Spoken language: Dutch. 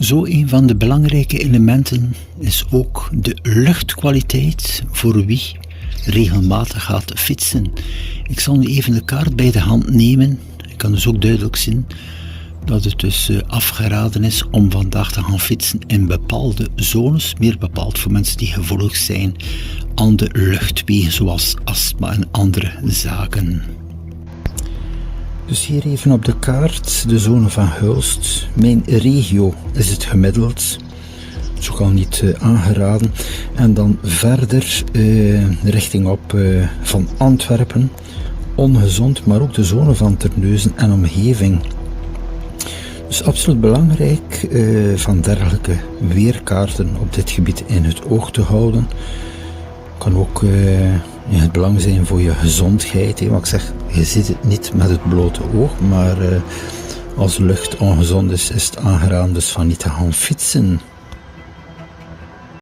Zo een van de belangrijke elementen is ook de luchtkwaliteit voor wie regelmatig gaat fietsen. Ik zal nu even de kaart bij de hand nemen. Ik kan dus ook duidelijk zien dat het dus afgeraden is om vandaag te gaan fietsen in bepaalde zones, meer bepaald voor mensen die gevoelig zijn aan de luchtwegen zoals astma en andere zaken. Dus hier even op de kaart de zone van Hulst. Mijn regio is het gemiddeld, dat is ook al niet aangeraden. En dan verder richting op van Antwerpen, ongezond, maar ook de zone van Terneuzen en omgeving. Dus absoluut belangrijk van dergelijke weerkaarten op dit gebied in het oog te houden. Kan ook in het belang zijn voor je gezondheid. Wat ik zeg, je ziet het niet met het blote oog, maar als de lucht ongezond is, is het aangeraden dus van niet te gaan fietsen.